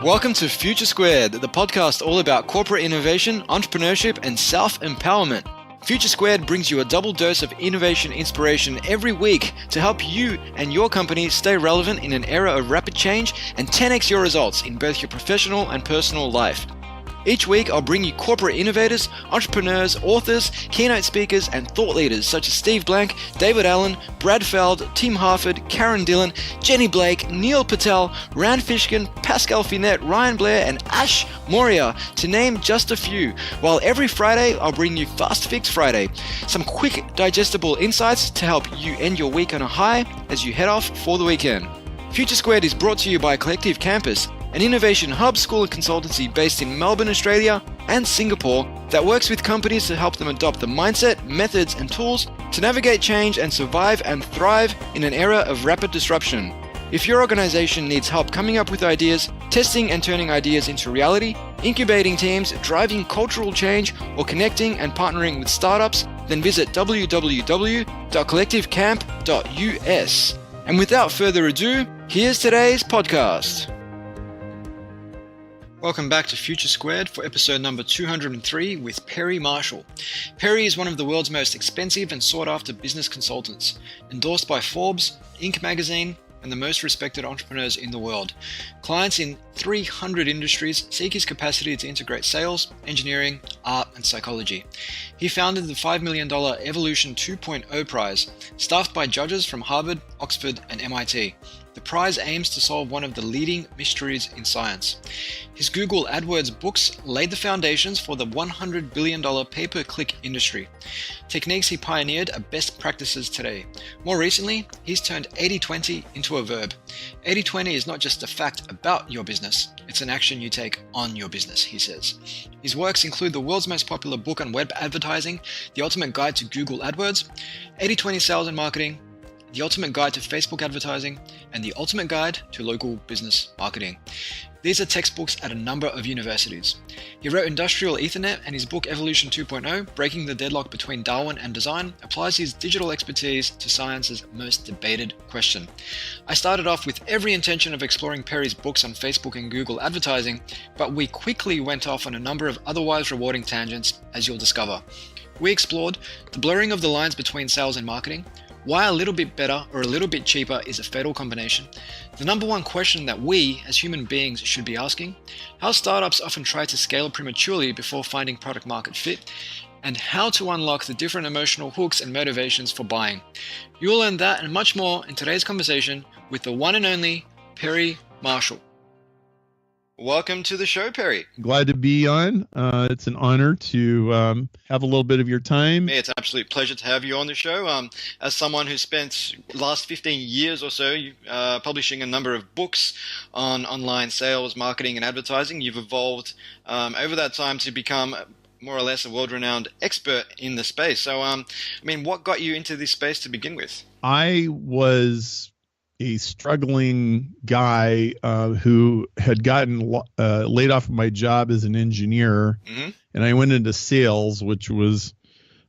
Welcome to Future Squared, the podcast all about corporate innovation, entrepreneurship, and self-empowerment. Future Squared brings you a double dose of innovation inspiration every week to help you and your company stay relevant in an era of rapid change and 10x your results in both your professional and personal life. Each week, I'll bring you corporate innovators, entrepreneurs, authors, keynote speakers, and thought leaders such as Steve Blank, David Allen, Brad Feld, Tim Harford, Karen Dillon, Jenny Blake, Neil Patel, Rand Fishkin, Pascal Finette, Ryan Blair, and Ash Moria, to name just a few. While every Friday, I'll bring you Fast Fix Friday, some quick, digestible insights to help you end your week on a high as you head off for the weekend. Future Squared is brought to you by Collective Campus, an innovation hub, school and consultancy based in Melbourne, Australia and Singapore that works with companies to help them adopt the mindset, methods and tools to navigate change and survive and thrive in an era of rapid disruption. If your organization needs help coming up with ideas, testing and turning ideas into reality, incubating teams, driving cultural change, or connecting and partnering with startups, then visit www.collectivecamp.us. And without further ado, here's today's podcast. Welcome back to Future Squared for episode number 203 with Perry Marshall. Perry is one of the world's most expensive and sought-after business consultants, endorsed by Forbes, Inc. magazine, and the most respected entrepreneurs in the world. Clients in 300 industries seek his capacity to integrate sales, engineering, art, and psychology. He founded the $5 million Evolution 2.0 prize, staffed by judges from Harvard, Oxford, and MIT. The prize aims to solve one of the leading mysteries in science. His Google AdWords books laid the foundations for the $100 billion pay-per-click industry. Techniques he pioneered are best practices today. More recently, he's turned 80-20 into a verb. 80-20 is not just a fact about your business, it's an action you take on your business, he says. His works include the world's most popular book on web advertising, The Ultimate Guide to Google AdWords, 80-20 Sales and Marketing, The Ultimate Guide to Facebook Advertising, and The Ultimate Guide to Local Business Marketing. These are textbooks at a number of universities. He wrote Industrial Ethernet, and his book Evolution 2.0, Breaking the Deadlock Between Darwin and Design, applies his digital expertise to science's most debated question. I started off with every intention of exploring Perry's books on Facebook and Google advertising, but we quickly went off on a number of otherwise rewarding tangents, as you'll discover. We explored the blurring of the lines between sales and marketing, why a little bit better or a little bit cheaper is a fatal combination, the number one question that we as human beings should be asking, how startups often try to scale prematurely before finding product market fit, and how to unlock the different emotional hooks and motivations for buying. You'll learn that and much more in today's conversation with the one and only Perry Marshall. Welcome to the show, Perry. Glad to be on. It's an honor to have a little bit of your time. Yeah, it's an absolute pleasure to have you on the show. As someone who spent the last 15 years or so publishing a number of books on online sales, marketing, and advertising, you've evolved over that time to become more or less a world-renowned expert in the space. So, what got you into this space to begin with? I was a struggling guy who had gotten laid off of my job as an engineer, and I went into sales, which was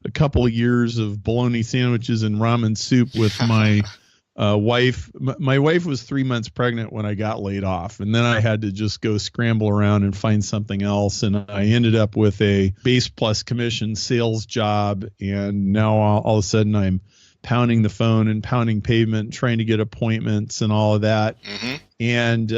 a couple of years of bologna sandwiches and ramen soup with my wife. My wife was 3 months pregnant when I got laid off, and then I had to just go scramble around and find something else, and I ended up with a base plus commission sales job, and now all of a sudden I'm pounding the phone and pounding pavement, trying to get appointments and all of that. And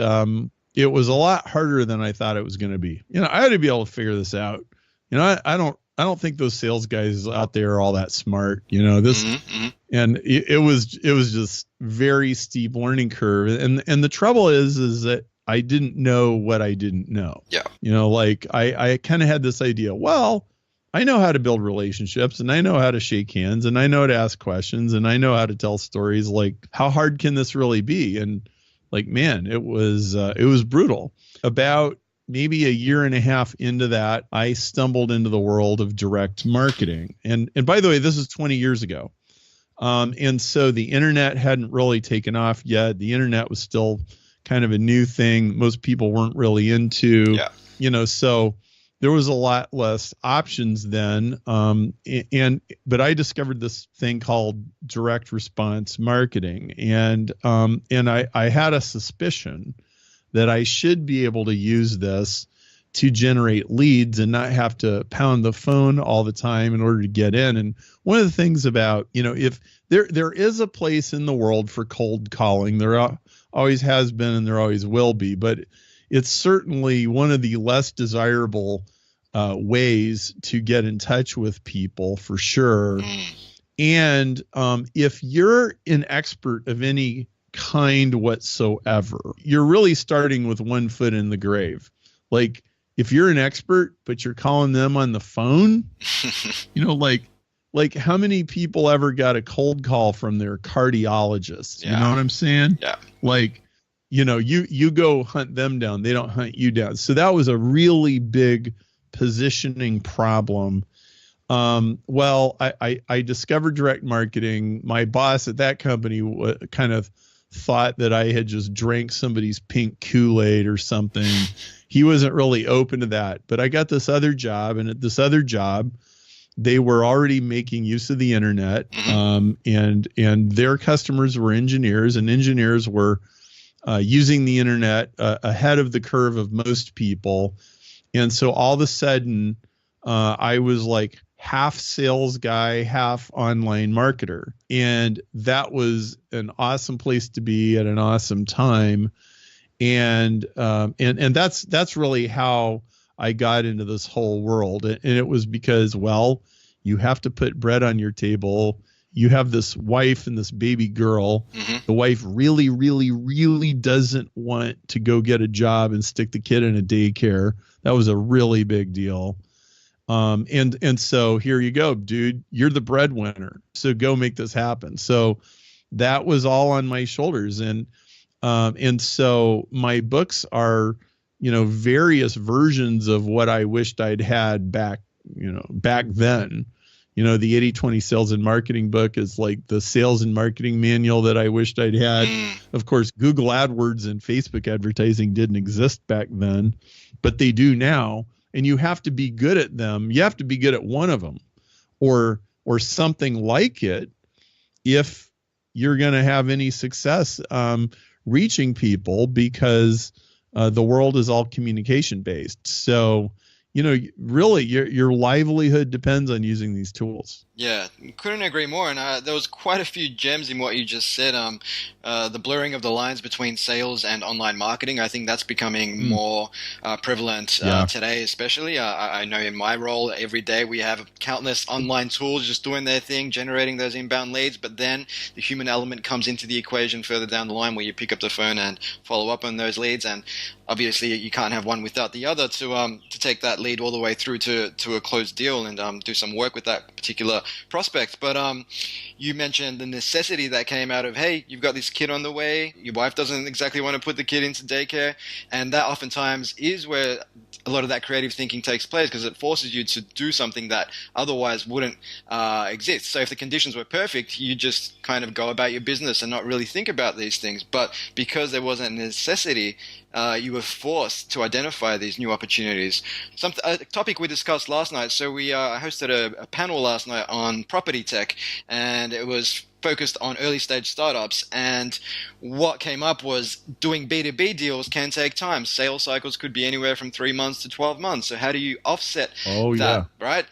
it was a lot harder than I thought it was going to be. I had to be able to figure this out. I don't think those sales guys out there are all that smart. And it was just very steep learning curve. And the trouble is that I didn't know what I didn't know. Yeah. I kind of had this idea, well, I know how to build relationships, and I know how to shake hands, and I know how to ask questions, and I know how to tell stories. Like, how hard can this really be? And man, it was brutal. About maybe a year and a half into that, I stumbled into the world of direct marketing. And by the way, this is 20 years ago. And so the internet hadn't really taken off yet. The internet was still kind of a new thing. Most people weren't really into, so there was a lot less options then. But I discovered this thing called direct response marketing. And I had a suspicion that I should be able to use this to generate leads and not have to pound the phone all the time in order to get in. And one of the things about, if there is a place in the world for cold calling, there always has been and there always will be, but it's certainly one of the less desirable ways to get in touch with people, for sure. And if you're an expert of any kind whatsoever, you're really starting with one foot in the grave. Like, if you're an expert, but you're calling them on the phone, like how many people ever got a cold call from their cardiologist? Yeah. You know what I'm saying? Yeah. Like, you go hunt them down. They don't hunt you down. So that was a really big positioning problem. Well, I discovered direct marketing. My boss at that company kind of thought that I had just drank somebody's pink Kool-Aid or something. He wasn't really open to that, but I got this other job, and at this other job, they were already making use of the internet, and their customers were engineers, and engineers were using the internet ahead of the curve of most people. And so all of a sudden, I was like half sales guy, half online marketer. And that was an awesome place to be at an awesome time. And that's really how I got into this whole world. And it was because, well, you have to put bread on your table. You have this wife and this baby girl. The wife really, really, really doesn't want to go get a job and stick the kid in a daycare. That was a really big deal. And so here you go, dude, you're the breadwinner. So go make this happen. So that was all on my shoulders. And so my books are, various versions of what I wished I'd had back then. The 80/20 sales and marketing book is like the sales and marketing manual that I wished I'd had. Of course, Google AdWords and Facebook advertising didn't exist back then, but they do now. And you have to be good at them. You have to be good at one of them or something like it if you're going to have any success reaching people, because the world is all communication based. So, really your livelihood depends on using these tools. Yeah, couldn't agree more. And there was quite a few gems in what you just said. The blurring of the lines between sales and online marketing, I think that's becoming more prevalent today, especially. I know in my role, every day we have countless online tools just doing their thing, generating those inbound leads. But then the human element comes into the equation further down the line, where you pick up the phone and follow up on those leads. And obviously, you can't have one without the other to take that lead all the way through to a closed deal and do some work with that particular prospect. But you mentioned the necessity that came out of, hey, you've got this kid on the way, your wife doesn't exactly want to put the kid into daycare, and that oftentimes is where a lot of that creative thinking takes place, because it forces you to do something that otherwise wouldn't exist. So if the conditions were perfect, you just kind of go about your business and not really think about these things. But because there wasn't a necessity, you were forced to identify these new opportunities. A topic we discussed last night. So we hosted a panel last night on property tech, and it was focused on early stage startups. And what came up was doing B2B deals can take time. Sales cycles could be anywhere from 3 months to 12 months. So how do you offset that, right?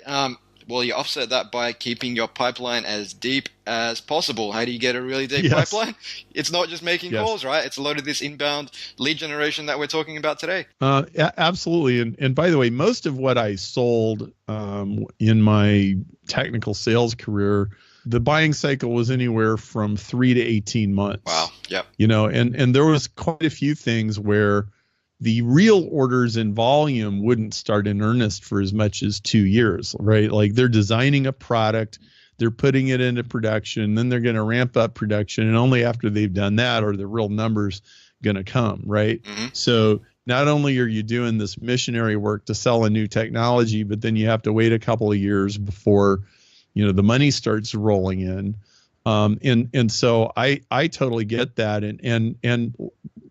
Well, you offset that by keeping your pipeline as deep as possible. How do you get a really deep pipeline? It's not just making calls, right? It's a lot of this inbound lead generation that we're talking about today. Absolutely. And by the way, most of what I sold in my technical sales career, the buying cycle was anywhere from 3 to 18 months. Wow. Yep. And there was quite a few things where the real orders in volume wouldn't start in earnest for as much as 2 years, right? Like they're designing a product, they're putting it into production, then they're going to ramp up production. And only after they've done that are the real numbers going to come, right? So not only are you doing this missionary work to sell a new technology, but then you have to wait a couple of years before, the money starts rolling in. And so I totally get that. And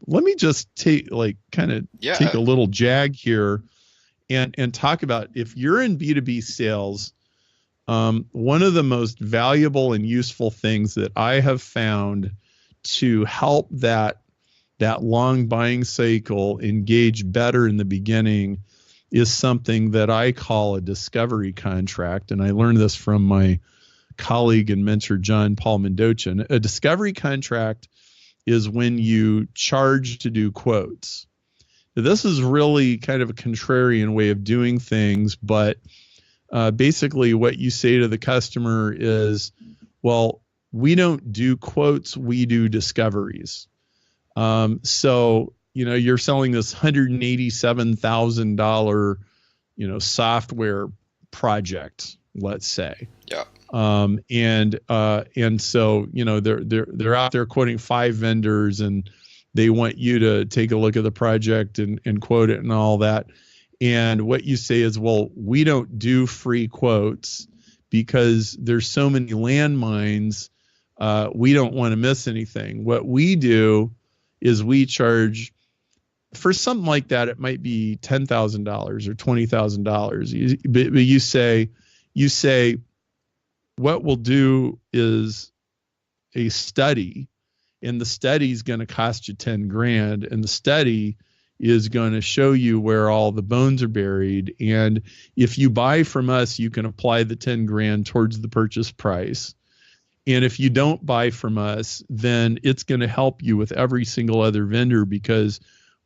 let me just take a little jag here and talk about, if you're in B2B sales, one of the most valuable and useful things that I have found to help that that long buying cycle, engage better in the beginning, is something that I call a discovery contract. And I learned this from my colleague and mentor, John Paul Mendocha. A discovery contract is when you charge to do quotes. This is really kind of a contrarian way of doing things, but basically what you say to the customer is, well, we don't do quotes, we do discoveries. So, you're selling this $187,000, software project, let's say. Yeah. And so, they're out there quoting 5 vendors, and they want you to take a look at the project and quote it and all that. And what you say is, well, we don't do free quotes because there's so many landmines. We don't want to miss anything. What we do is we charge for something like that. It might be $10,000 or $20,000. But you say, what we'll do is a study, and the study is going to cost you 10 grand, and the study is going to show you where all the bones are buried. And if you buy from us, you can apply the 10 grand towards the purchase price. And if you don't buy from us, then it's going to help you with every single other vendor, because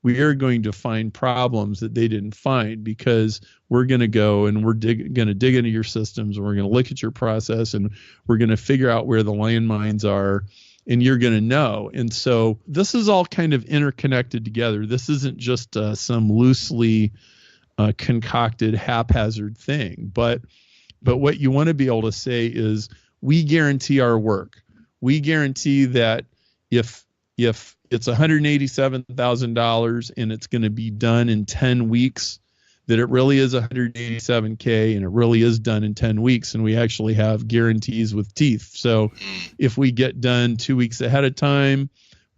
we are going to find problems that they didn't find, because we're going to go and we're going to dig into your systems, and we're going to look at your process, and we're going to figure out where the landmines are, and you're going to know. And so this is all kind of interconnected together. This isn't just some loosely concocted haphazard thing. But what you want to be able to say is, we guarantee our work. We guarantee that if it's $187,000 and it's going to be done in 10 weeks, that it really is $187K and it really is done in 10 weeks. And we actually have guarantees with teeth. So if we get done 2 weeks ahead of time,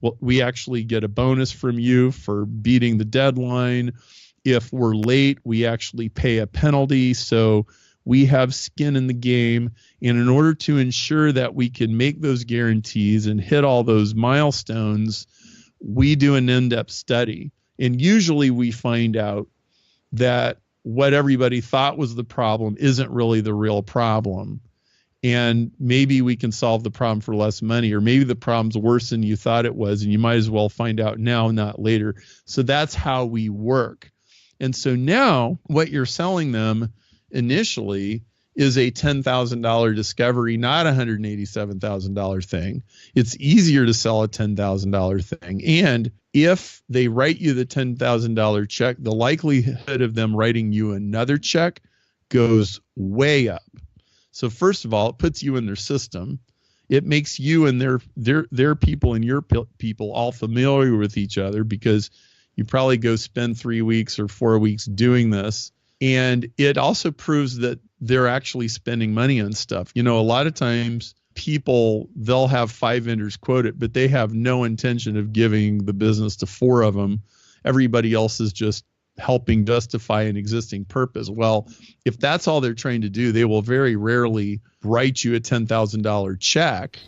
well, we actually get a bonus from you for beating the deadline. If we're late, we actually pay a penalty. So we have skin in the game. And in order to ensure that we can make those guarantees and hit all those milestones, we do an in-depth study. And usually we find out that what everybody thought was the problem isn't really the real problem. And maybe we can solve the problem for less money, or maybe the problem's worse than you thought it was, and you might as well find out now, not later. So that's how we work. And so now what you're selling them initially is a $10,000 discovery, not a $187,000 thing. It's easier to sell a $10,000 thing. And if they write you the $10,000 check, the likelihood of them writing you another check goes way up. So first of all, it puts you in their system. It makes you and their people and your people all familiar with each other, because you probably go spend 3 weeks or 4 weeks doing this. And it also proves that they're actually spending money on stuff. A lot of times they'll have 5 vendors quote it, but they have no intention of giving the business to 4 of them. Everybody else is just helping justify an existing purpose. Well, if that's all they're trying to do, they will very rarely write you a $10,000 check,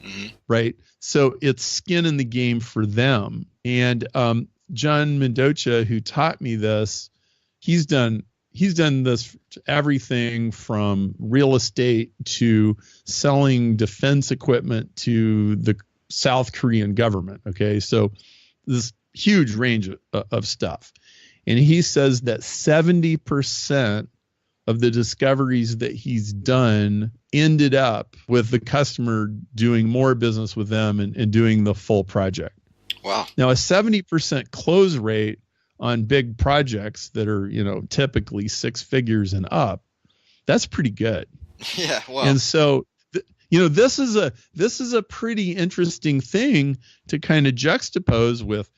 right? So it's skin in the game for them. And John Mendocha, who taught me this, he's done this everything from real estate to selling defense equipment to the South Korean government. Okay. So this huge range of stuff. And he says that 70% of the discoveries that he's done ended up with the customer doing more business with them and doing the full project. Wow. Now, a 70% close rate on big projects that are, typically 6 figures and up, that's pretty good. Yeah. Wow. And so, this is a pretty interesting thing to kind of juxtapose with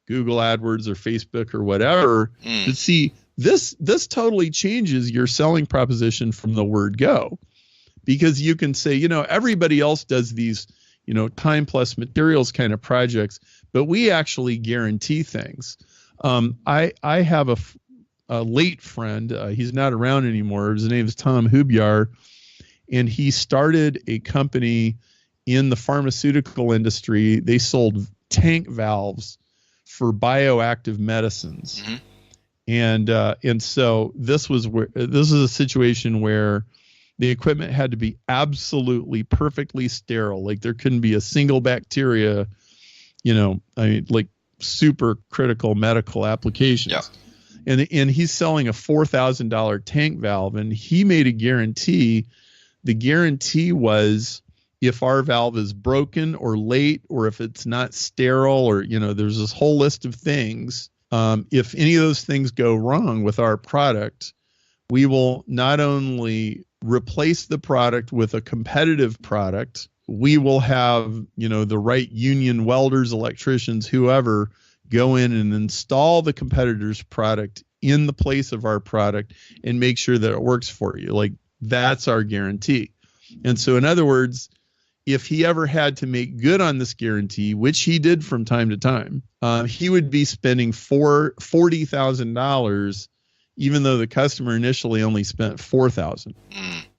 Google AdWords or Facebook or whatever. To see this totally changes your selling proposition from the word go, because you can say, everybody else does these, time plus materials kind of projects, but we actually guarantee things. I have a late friend. He's not around anymore. His name is Tom Hubyar, and he started a company in the pharmaceutical industry. They sold tank valves for bioactive medicines. Mm-hmm. And so this is a situation where the equipment had to be absolutely perfectly sterile. Like there couldn't be a single bacteria, like super critical medical applications. Yeah. And he's selling a $4,000 tank valve, and he made a guarantee. The guarantee was if our valve is broken or late, or if it's not sterile, or, there's this whole list of things. If any of those things go wrong with our product, we will not only replace the product with a competitive product, we will have, the right union welders, electricians, whoever, go in and install the competitor's product in the place of our product and make sure that it works for you. Like, that's our guarantee. And so, in other words, if he ever had to make good on this guarantee, which he did from time to time, he would be spending $40,000, even though the customer initially only spent $4,000.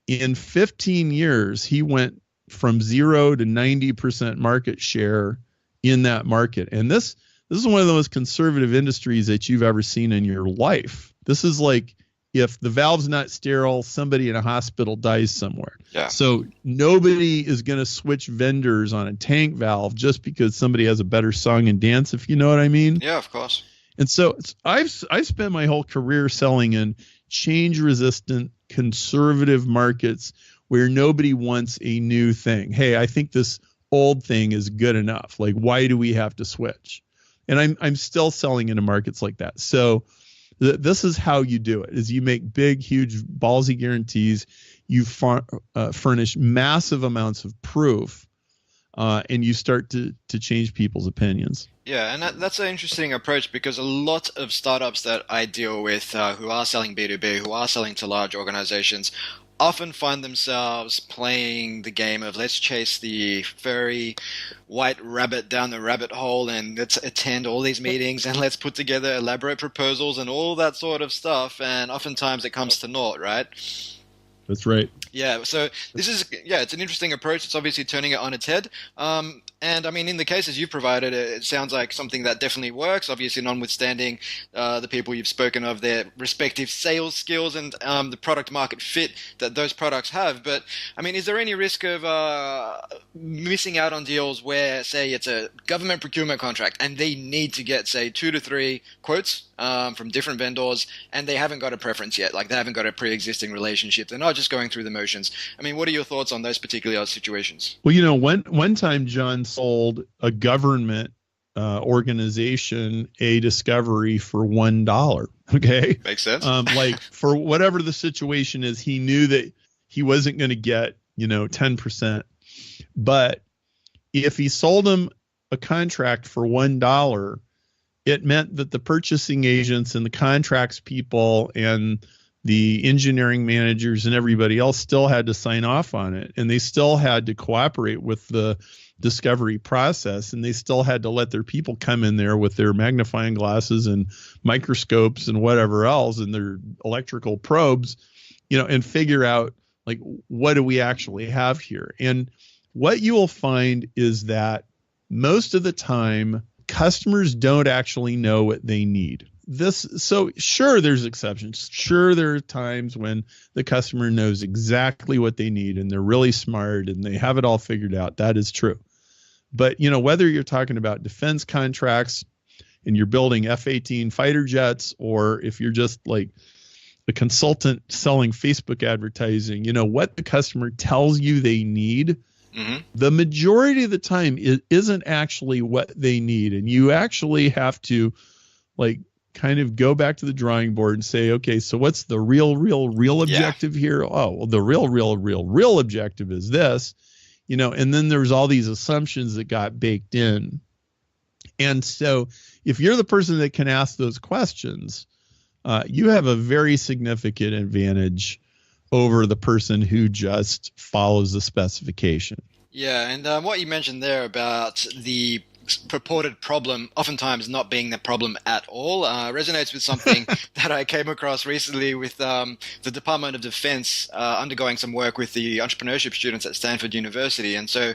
In 15 years, he went from 0 to 90% market share in that market. And this is one of the most conservative industries that you've ever seen in your life. This is like, if the valve's not sterile, somebody in a hospital dies somewhere. Yeah. So nobody is going to switch vendors on a tank valve just because somebody has a better song and dance, if you know what I mean. Yeah, of course. And so I've spent my whole career selling in change-resistant, conservative markets where nobody wants a new thing. Hey, I think this old thing is good enough. Like, why do we have to switch? And I'm still selling into markets like that. So this is how you do it: is you make big, huge, ballsy guarantees. You furnish massive amounts of proof, and you start to change people's opinions. Yeah, and that's an interesting approach, because a lot of startups that I deal with who are selling B2B, who are selling to large organizations, often find themselves playing the game of let's chase the furry white rabbit down the rabbit hole, and let's attend all these meetings, and let's put together elaborate proposals and all that sort of stuff. And oftentimes it comes to naught, right? That's right. Yeah, so it's an interesting approach. It's obviously turning it on its head. And I mean, in the cases you provided, it sounds like something that definitely works, obviously notwithstanding the people you've spoken of, their respective sales skills and the product market fit that those products have. But I mean, is there any risk of missing out on deals where, say, it's a government procurement contract and they need to get, say, 2 to 3 quotes from different vendors, and they haven't got a preference yet, like they haven't got a pre-existing relationship, they're not just going through the motions? I mean, what are your thoughts on those particular situations? Well, one time John sold a government organization a discovery for $1. Okay, Makes sense. Like, for whatever the situation is, he knew that he wasn't going to get 10%, but if he sold him a contract for $1, it meant that the purchasing agents and the contracts people and the engineering managers and everybody else still had to sign off on it, and they still had to cooperate with the discovery process, and they still had to let their people come in there with their magnifying glasses and microscopes and whatever else and their electrical probes, and figure out, like, what do we actually have here? And what you will find is that most of the time, customers don't actually know what they need. So sure, there's exceptions. Sure, there are times when the customer knows exactly what they need and they're really smart and they have it all figured out. That is true. But, whether you're talking about defense contracts and you're building F-18 fighter jets, or if you're just like a consultant selling Facebook advertising, what the customer tells you they need, the majority of the time it isn't actually what they need. And you actually have to, like, kind of go back to the drawing board and say, okay, so what's the real objective here? Oh, well, the real objective is this, and then there's all these assumptions that got baked in. And so if you're the person that can ask those questions, you have a very significant advantage over the person who just follows the specification. Yeah, and what you mentioned there about the purported problem oftentimes not being the problem at all resonates with something that I came across recently with the Department of Defense undergoing some work with the entrepreneurship students at Stanford University. And so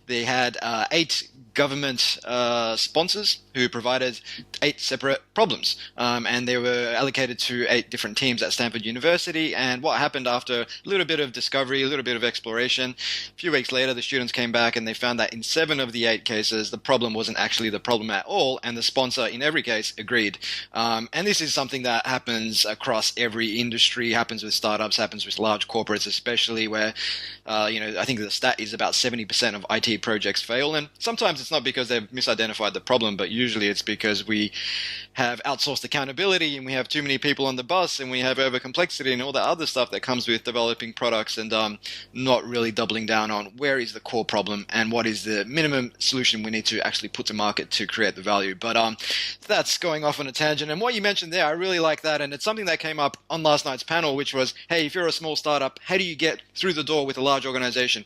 they had 8 government sponsors who provided 8 separate problems, and they were allocated to 8 different teams at Stanford University. And what happened after a little bit of discovery, a little bit of exploration, a few weeks later the students came back and they found that in 7 of the 8 cases the problem wasn't actually the problem at all, and the sponsor in every case agreed. And this is something that happens across every industry, happens with startups, happens with large corporates especially, where I think the stat is about 70% of IT projects fail. And sometimes it's not because they've misidentified the problem, but usually it's because we have outsourced accountability and we have too many people on the bus and we have over complexity and all that other stuff that comes with developing products, and not really doubling down on where is the core problem and what is the minimum solution we need to actually put to market to create the value. But that's going off on a tangent. And what you mentioned there, I really like that. And it's something that came up on last night's panel, which was, hey, if you're a small startup, how do you get through the door with a large organization?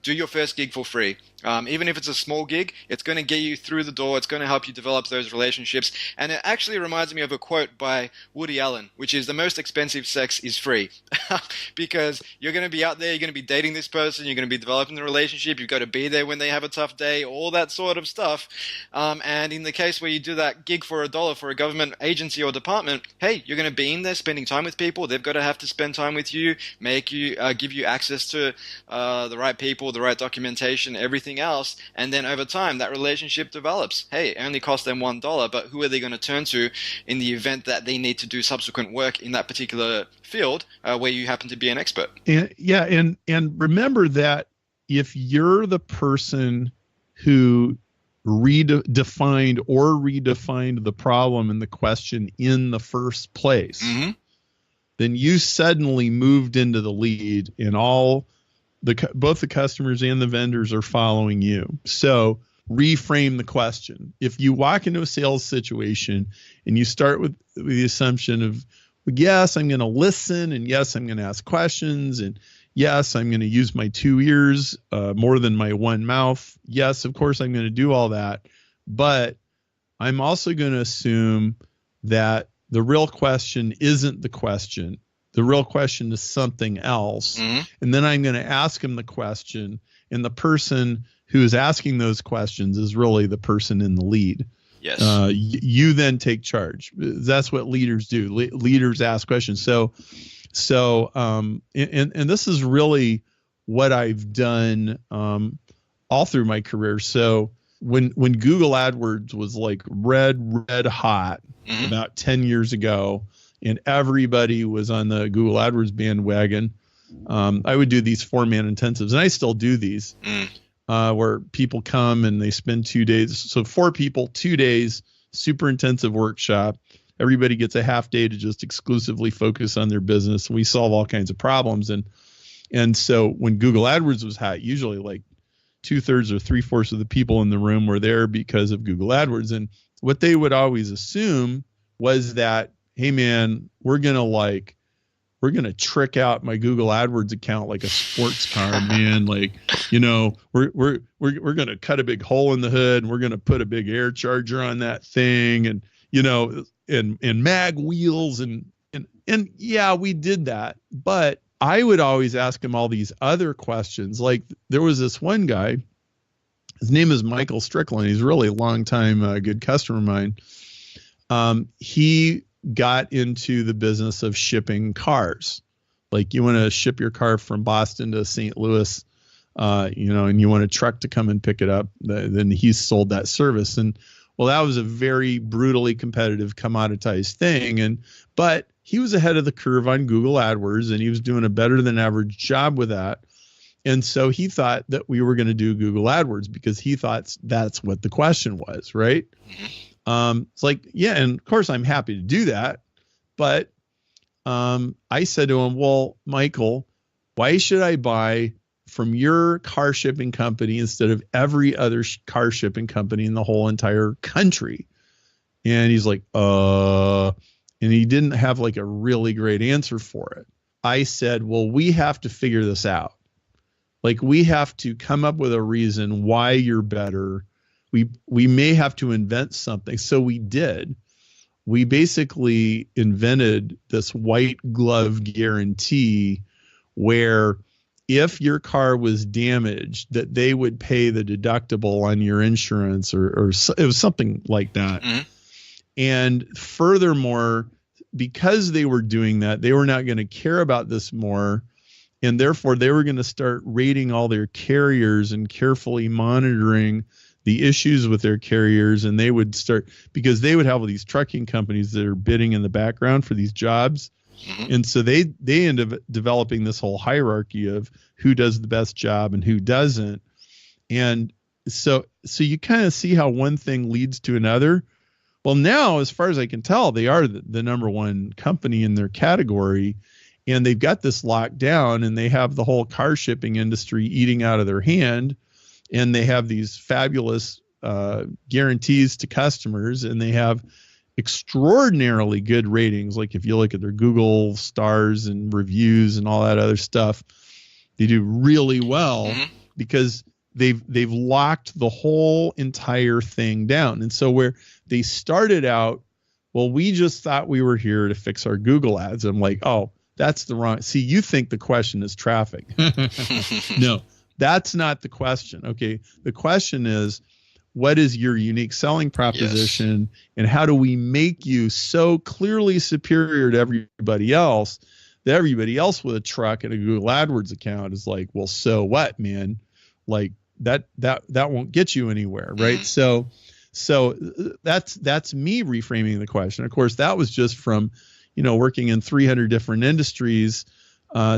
Do your first gig for free. Even if it's a small gig, it's going to get you through the door. It's going to help you develop those relationships. And it actually reminds me of a quote by Woody Allen, which is, the most expensive sex is free. Because you're going to be out there, you're going to be dating this person, you're going to be developing the relationship, you've got to be there when they have a tough day, all that sort of stuff. And in the case where you do that gig for $1 for a government agency or department, hey, you're going to be in there spending time with people. They've got to have to spend time with you, make you, give you access to the right people, the right documentation, everything else, and then over time that relationship develops. Hey, it only cost them $1, but who are they going to turn to in the event that they need to do subsequent work in that particular field where you happen to be an expert? And remember that if you're the person who redefined the problem and the question in the first place, then you suddenly moved into the lead, and both the customers and the vendors are following you. So reframe the question. If you walk into a sales situation and you start with the assumption of, yes, I'm going to listen, and yes, I'm going to ask questions, and yes, I'm going to use my 2 ears more than my one mouth. Yes, of course, I'm going to do all that. But I'm also going to assume that the real question isn't the question. The real question is something else. And then I'm going to ask him the question, and the person who is asking those questions is really the person in the lead. Yes. You then take charge. That's what leaders do. Leaders ask questions. So this is really what I've done all through my career. So when Google AdWords was like red hot about 10 years ago, and everybody was on the Google AdWords bandwagon, I would do these 4-man intensives, and I still do these, where people come and they spend 2 days. So 4 people, 2 days, super intensive workshop. Everybody gets a half day to just exclusively focus on their business. We solve all kinds of problems. And so when Google AdWords was hot, usually like 2/3 or 3/4 of the people in the room were there because of Google AdWords. And what they would always assume was that, hey man, we're gonna trick out my Google AdWords account like a sports car, man. Like, we're gonna cut a big hole in the hood, and we're gonna put a big air charger on that thing, and and mag wheels, and yeah, we did that. But I would always ask him all these other questions. Like, there was this one guy, his name is Michael Strickland. He's really a long time good customer of mine. He got into the business of shipping cars. Like, you want to ship your car from Boston to St. Louis, and you want a truck to come and pick it up, then he's sold that service. And well, that was a very brutally competitive, commoditized thing. But he was ahead of the curve on Google AdWords, and he was doing a better than average job with that. And so he thought that we were going to do Google AdWords because he thought that's what the question was, right? It's like, yeah, and of course I'm happy to do that. But I said to him, well, Michael, why should I buy from your car shipping company instead of every other car shipping company in the whole entire country? And he's like, and he didn't have like a really great answer for it. I said, well, we have to figure this out. Like, we have to come up with a reason why you're better. We may have to invent something. So we did. We basically invented this white glove guarantee where if your car was damaged, that they would pay the deductible on your insurance, or it was something like that. Mm-hmm. And furthermore, because they were doing that, they were not going to care about this more. And therefore, they were going to start rating all their carriers and carefully monitoring the issues with their carriers. And they would start, because they would have all these trucking companies that are bidding in the background for these jobs. Mm-hmm. And so they end up developing this whole hierarchy of who does the best job and who doesn't. And so you kind of see how one thing leads to another. Well, now, as far as I can tell, they are the number one company in their category, and they've got this locked down, and they have the whole car shipping industry eating out of their hand, and they have these fabulous guarantees to customers, and they have extraordinarily good ratings. Like if you look at their Google stars and reviews and all that other stuff, they do really well because they've locked the whole entire thing down. And so where they started out, well, we just thought we were here to fix our Google ads. I'm like, oh, that's the wrong. See, you think the question is traffic. No, that's not the question. Okay. The question is, what is your unique selling proposition, and how do we make you so clearly superior to everybody else that everybody else with a truck and a Google AdWords account is like, well, so what, man? Like that won't get you anywhere, right? So that's me reframing the question. Of course, that was just from, working in 300 different industries,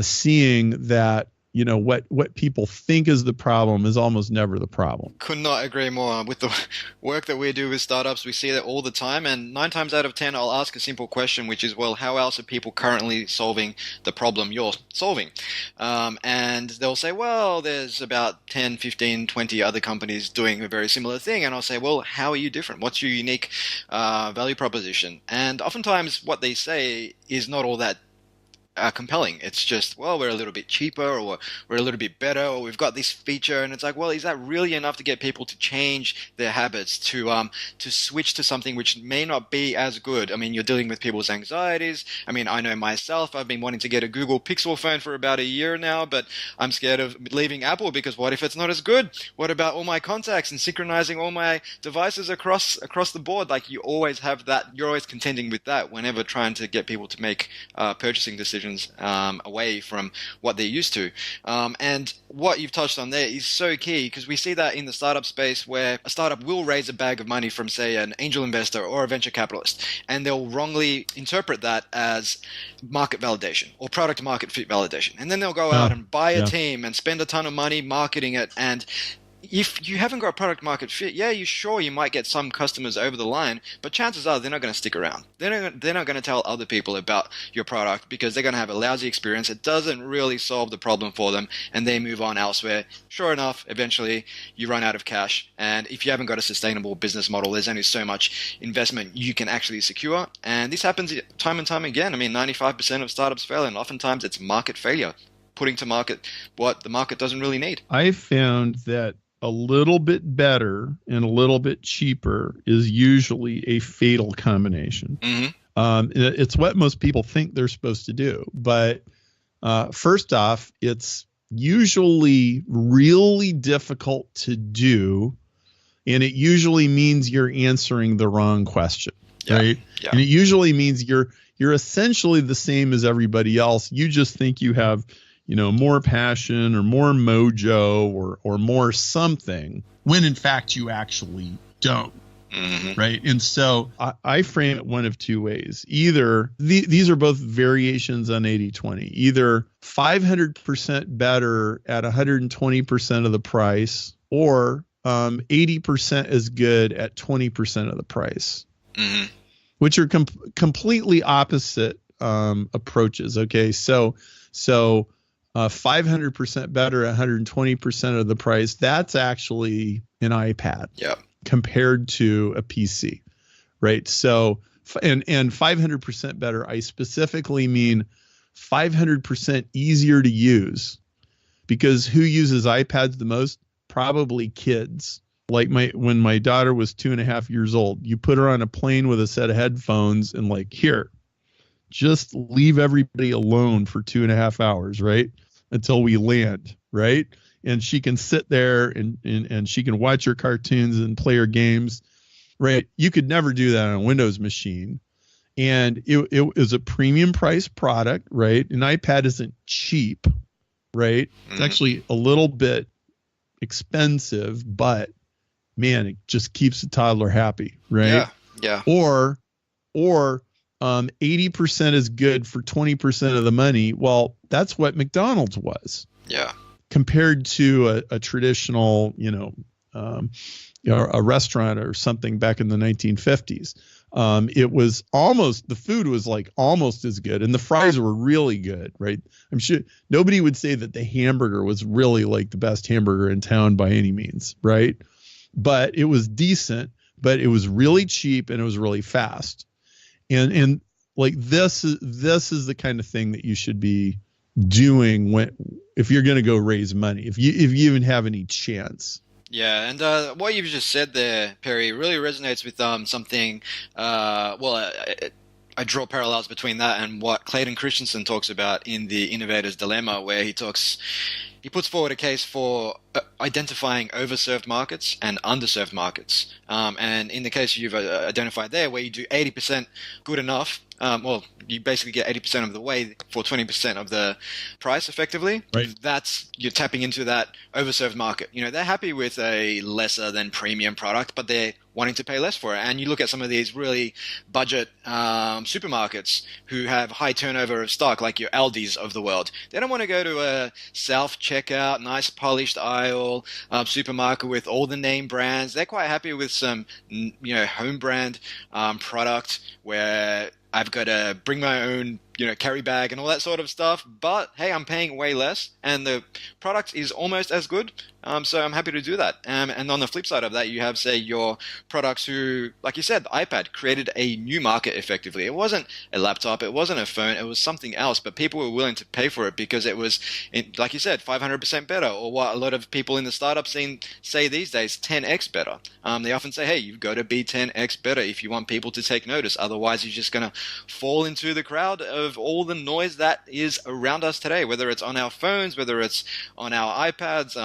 seeing that, what people think is the problem is almost never the problem. Could not agree more. With the work that we do with startups, we see that all the time. And 9 times out of 10, I'll ask a simple question, which is, well, how else are people currently solving the problem you're solving? And they'll say, well, there's about 10, 15, 20 other companies doing a very similar thing. And I'll say, well, how are you different? What's your unique value proposition? And oftentimes what they say is not all that compelling. It's just, well, we're a little bit cheaper, or we're a little bit better, or we've got this feature, and it's like, well, is that really enough to get people to change their habits, to switch to something which may not be as good? I mean, you're dealing with people's anxieties. I mean, I know myself, I've been wanting to get a Google Pixel phone for about a year now, but I'm scared of leaving Apple because what if it's not as good? What about all my contacts and synchronizing all my devices across the board? Like, you always have that. You're always contending with that whenever trying to get people to make purchasing decisions away from what they're used to. And what you've touched on there is so key, because we see that in the startup space, where a startup will raise a bag of money from, say, an angel investor or a venture capitalist, and they'll wrongly interpret that as market validation or product market fit validation. And then they'll go out and buy a team and spend a ton of money marketing it. And if you haven't got product market fit, you might get some customers over the line, but chances are they're not going to stick around. They're not going to tell other people about your product because they're going to have a lousy experience. It doesn't really solve the problem for them, and they move on elsewhere. Sure enough, eventually you run out of cash, and if you haven't got a sustainable business model, there's only so much investment you can actually secure. And this happens time and time again. I mean, 95% of startups fail, and oftentimes it's market failure, putting to market what the market doesn't really need. I found that a little bit better and a little bit cheaper is usually a fatal combination. It's what most people think they're supposed to do. But first off, it's usually really difficult to do, and it usually means you're answering the wrong question, right? Yeah. And it usually means you're essentially the same as everybody else. You just think you have more passion or more mojo or more something, when in fact you actually don't. Right. And so I frame it one of two ways. Either these are both variations on 80-20, either 500% better at 120% of the price, or 80% as good at 20% of the price, which are completely opposite approaches. Okay. So 500% better at 120% of the price, that's actually an iPad compared to a PC, right? So, and 500% better, I specifically mean 500% easier to use, because who uses iPads the most? Probably kids. Like when my daughter was 2.5 years old, you put her on a plane with a set of headphones and like, here, just leave everybody alone for 2.5 hours, right? until we land, right? And she can sit there and she can watch her cartoons and play her games, right? You could never do that on a Windows machine. And it was a premium price product, right? An iPad isn't cheap, right? It's actually a little bit expensive, but man, it just keeps the toddler happy, right? Yeah. Or 80% is good for 20% of the money. Well, that's what McDonald's was. Yeah. Compared to a traditional, a restaurant or something back in the 1950s. It was the food was like almost as good, and the fries were really good, right? I'm sure nobody would say that the hamburger was really like the best hamburger in town by any means, right? But it was decent, but it was really cheap and it was really fast. And like this is the kind of thing that you should be doing if you're going to go raise money, if you even have any chance. Yeah, and what you've just said there, Perry, really resonates with something. I draw parallels between that and what Clayton Christensen talks about in The Innovator's Dilemma, where he puts forward a case for identifying overserved markets and underserved markets. And in the case you've identified there, where you do 80% good enough, you basically get 80% of the way for 20% of the price effectively. Right. You're tapping into that overserved market. They're happy with a lesser than premium product, but they're wanting to pay less for it. And you look at some of these really budget supermarkets who have high turnover of stock, like your Aldi's of the world. They don't want to go to a self-checkout, nice polished aisle supermarket with all the name brands. They're quite happy with some home brand product where I've got to bring my own carry bag and all that sort of stuff. But hey, I'm paying way less and the product is almost as good. So I'm happy to do that. And on the flip side of that, you have, say, your products who, like you said, the iPad created a new market effectively. It wasn't a laptop, it wasn't a phone, it was something else, but people were willing to pay for it because it was, like you said, 500% better, or what a lot of people in the startup scene say these days, 10x better. They often say, hey, you've got to be 10x better if you want people to take notice. Otherwise, you're just going to fall into the crowd of all the noise that is around us today, whether it's on our phones, whether it's on our iPads.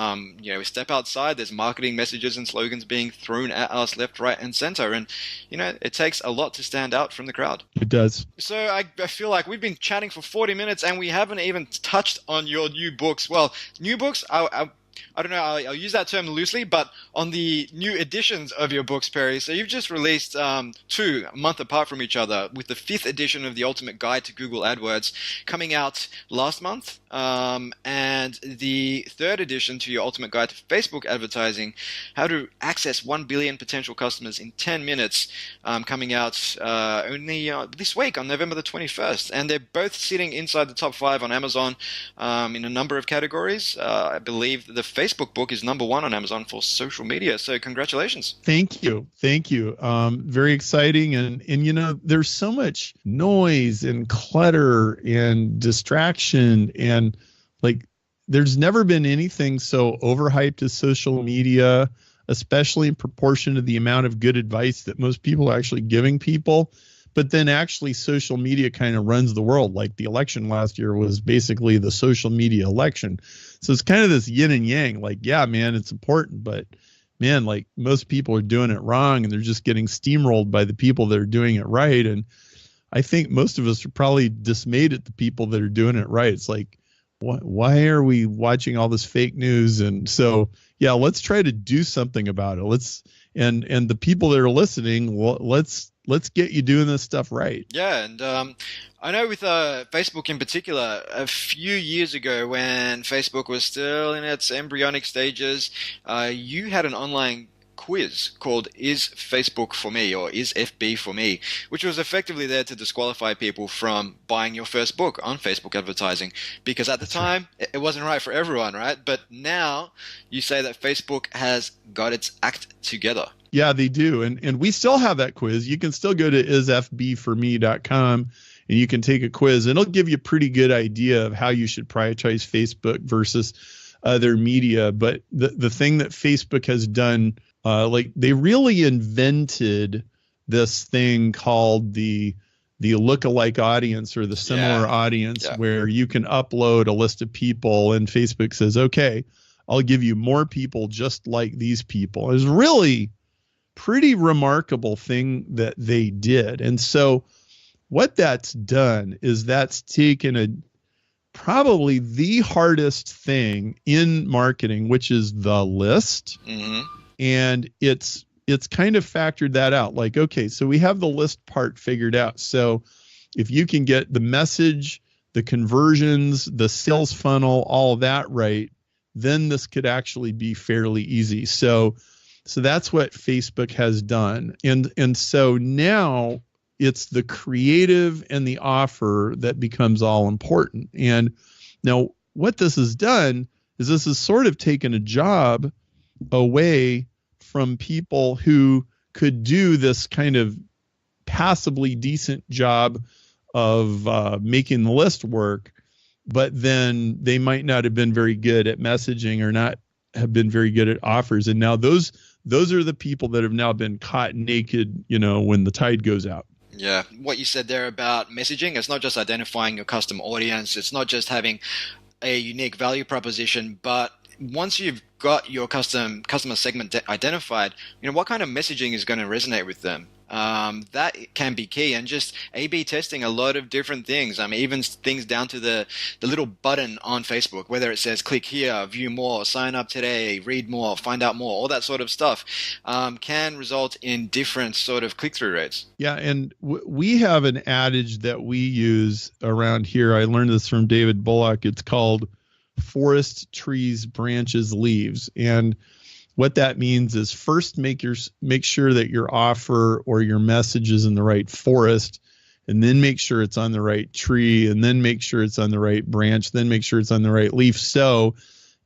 We step outside, there's marketing messages and slogans being thrown at us left, right, and center. And, it takes a lot to stand out from the crowd. It does. So I feel like we've been chatting for 40 minutes and we haven't even touched on your new books. Well, new books, I don't know, I'll use that term loosely, but on the new editions of your books, Perry. So you've just released two a month apart from each other, with the 5th edition of The Ultimate Guide to Google AdWords coming out last month, and the 3rd edition to your Ultimate Guide to Facebook Advertising, How to Access 1 Billion Potential Customers in 10 Minutes, coming out only this week on November the 21st. And they're both sitting inside the top 5 on Amazon in a number of categories. I believe the Facebook book is number 1 on Amazon for social media. So congratulations. Thank you. Very exciting. And there's so much noise and clutter and distraction, and like there's never been anything so overhyped as social media, especially in proportion to the amount of good advice that most people are actually giving people. But then actually social media kind of runs the world. Like the election last year was basically the social media election. So it's kind of this yin and yang, like, yeah, man, it's important, but man, like most people are doing it wrong and they're just getting steamrolled by the people that are doing it right. And I think most of us are probably dismayed at the people that are doing it right. It's like, why are we watching all this fake news? And so, yeah, let's try to do something about it. And the people that are listening, well, let's get you doing this stuff right. Yeah, and I know with Facebook in particular, a few years ago when Facebook was still in its embryonic stages, you had an online quiz called Is Facebook for Me, or Is FB for Me, which was effectively there to disqualify people from buying your first book on Facebook advertising, because at the time it wasn't right for everyone, right? But now you say that Facebook has got its act together. Yeah, they do. And we still have that quiz. You can still go to isfbforme.com and you can take a quiz, and it'll give you a pretty good idea of how you should prioritize Facebook versus other media. But the thing that Facebook has done, like they really invented this thing called the lookalike audience or the similar audience where you can upload a list of people and Facebook says, okay, I'll give you more people just like these people. It's really pretty remarkable thing that they did. And so what that's done is that's taken probably the hardest thing in marketing, which is the list. And it's kind of factored that out. Like, okay, so we have the list part figured out. So if you can get the message, the conversions, the sales funnel, all of that right, then this could actually be fairly easy. So that's what Facebook has done. And so now it's the creative and the offer that becomes all important. And now what this has done is this has sort of taken a job away from people who could do this kind of passably decent job of making the list work, but then they might not have been very good at messaging or not have been very good at offers. And now those are the people that have now been caught naked, when the tide goes out. Yeah. What you said there about messaging, it's not just identifying your custom audience. It's not just having a unique value proposition, but once you've got your customer segment identified, what kind of messaging is going to resonate with them? That can be key, and just A/B testing a lot of different things. I mean, even things down to the little button on Facebook, whether it says click here, view more, sign up today, read more, find out more, all that sort of stuff can result in different sort of click-through rates. Yeah, and we have an adage that we use around here. I learned this from David Bullock. It's called forest, trees, branches, leaves. And what that means is first make sure that your offer or your message is in the right forest, and then make sure it's on the right tree, and then make sure it's on the right branch, then make sure it's on the right leaf. So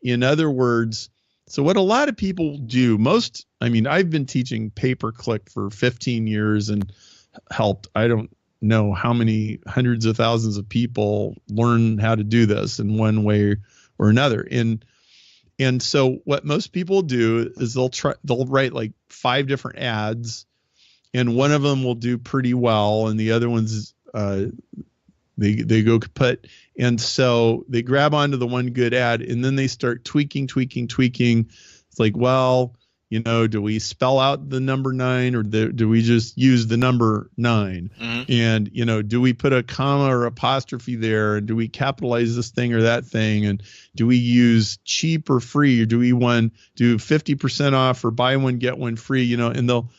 in other words, so what a lot of people do, I've been teaching pay-per-click for 15 years and helped, I don't know how many hundreds of thousands of people learn how to do this in one way or another. And so what most people do is they'll write like 5 different ads, and one of them will do pretty well, and the other ones they go kaput. And so they grab onto the one good ad, and then they start tweaking. It's like, well, do we spell out the number 9 or do we just use the number 9? And, do we put a comma or apostrophe there? And do we capitalize this thing or that thing? And do we use cheap or free? Or do we do 50% off or buy one, get one free? And they'll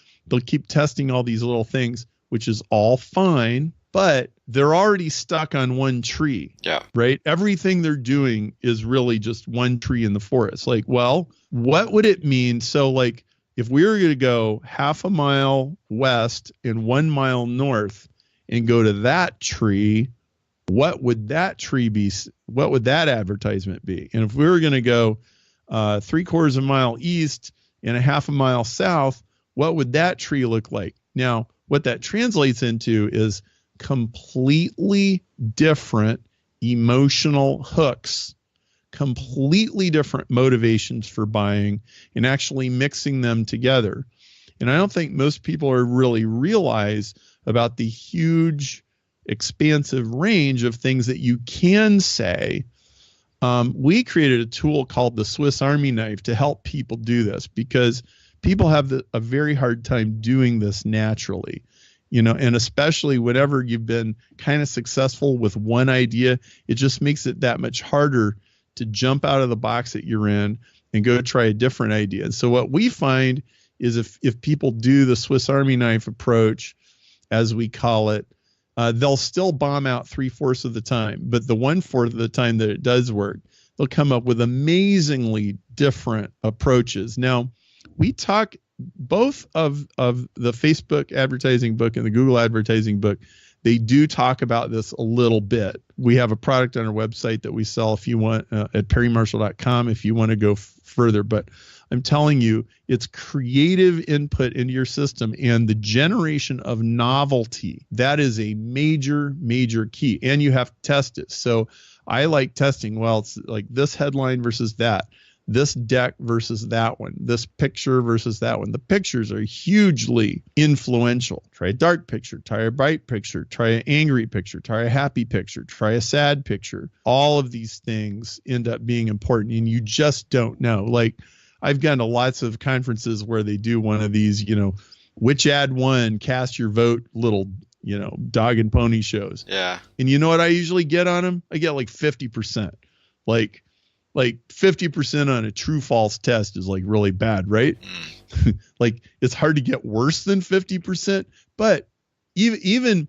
keep testing all these little things, which is all fine, but they're already stuck on one tree. Yeah. Right? Everything they're doing is really just one tree in the forest. Like, well, what would it mean? So like if we were going to go half a mile west and 1 mile north and go to that tree, what would that tree be? What would that advertisement be? And if we were going to go 3/4 of a mile east and a half a mile south, what would that tree look like? Now, what that translates into is completely different emotional hooks, completely different motivations for buying, and actually mixing them together. And I don't think most people are really realize about the huge, expansive range of things that you can say. We created a tool called the Swiss Army knife to help people do this, because people have a very hard time doing this naturally. And especially whenever you've been kind of successful with one idea, it just makes it that much harder to jump out of the box that you're in and go try a different idea. And so what we find is if people do the Swiss Army knife approach, as we call it, they'll still bomb out 3/4 of the time, but the 1/4 of the time that it does work, they'll come up with amazingly different approaches. Now, we talk both of the Facebook advertising book and the Google advertising book. They do talk about this a little bit. We have a product on our website that we sell if you want at perrymarshall.com if you want to go further. But I'm telling you, it's creative input into your system and the generation of novelty. That is a major, major key. And you have to test it. So I like testing. Well, it's like this headline versus that. this deck versus that one, this picture versus that one. The pictures are hugely influential. Try a dark picture, try a bright picture, try an angry picture, try a happy picture, try a sad picture. All of these things end up being important, and you just don't know. Like, I've gone to lots of conferences where they do one of these, which ad won, cast your vote, little, dog and pony shows. Yeah. And you know what I usually get on them? I get like 50%. Like 50% on a true false test is like really bad, right? Like, it's hard to get worse than 50%, but even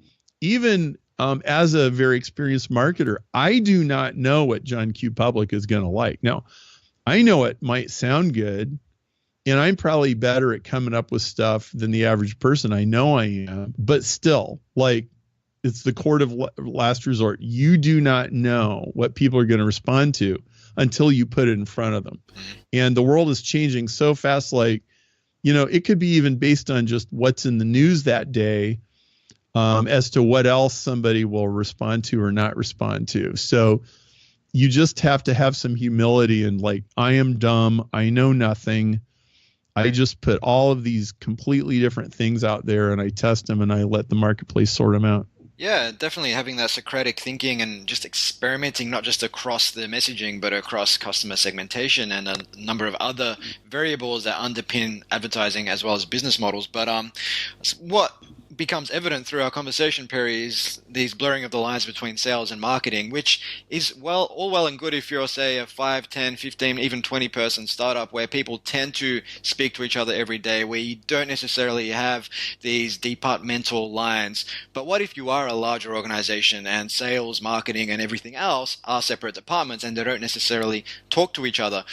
as a very experienced marketer, I do not know what John Q. Public is going to like. Now, I know it might sound good, and I'm probably better at coming up with stuff than the average person. I know I am, but still, like, it's the court of last resort. You do not know what people are going to respond to until you put it in front of them. And the world is changing so fast. Like, it could be even based on just what's in the news that day, as to what else somebody will respond to or not respond to. So you just have to have some humility and, like, I am dumb. I know nothing. I just put all of these completely different things out there, and I test them, and I let the marketplace sort them out. Yeah, definitely having that Socratic thinking and just experimenting, not just across the messaging, but across customer segmentation and a number of other variables that underpin advertising as well as business models. But what becomes evident through our conversation, Perry, is these blurring of the lines between sales and marketing, which is all well and good if you're, say, a 5, 10, 15, even 20-person startup where people tend to speak to each other every day, where you don't necessarily have these departmental lines. But what if you are a larger organization and sales, marketing, and everything else are separate departments and they don't necessarily talk to each other?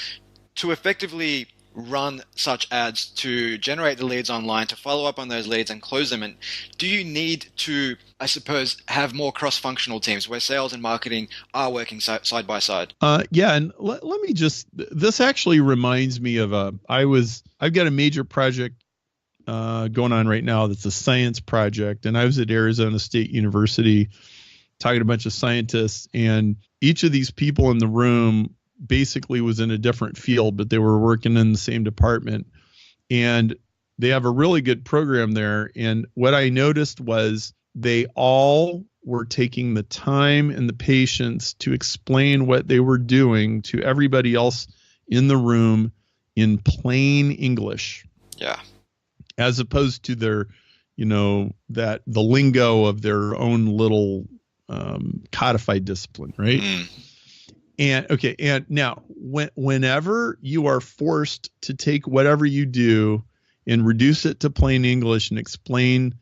To effectively run such ads, to generate the leads online, to follow up on those leads and close them, and do you need to, I suppose, have more cross-functional teams where sales and marketing are working side by side? Yeah, and let me just, this actually reminds me of I've got a major project going on right now that's a science project, and I was at Arizona State University talking to a bunch of scientists, and each of these people in the room basically was in a different field, but they were working in the same department, and they have a really good program there. And what I noticed was they all were taking the time and the patience to explain what they were doing to everybody else in the room in plain English. Yeah. As opposed to their, that the lingo of their own little codified discipline, right? And now, whenever you are forced to take whatever you do and reduce it to plain English and explain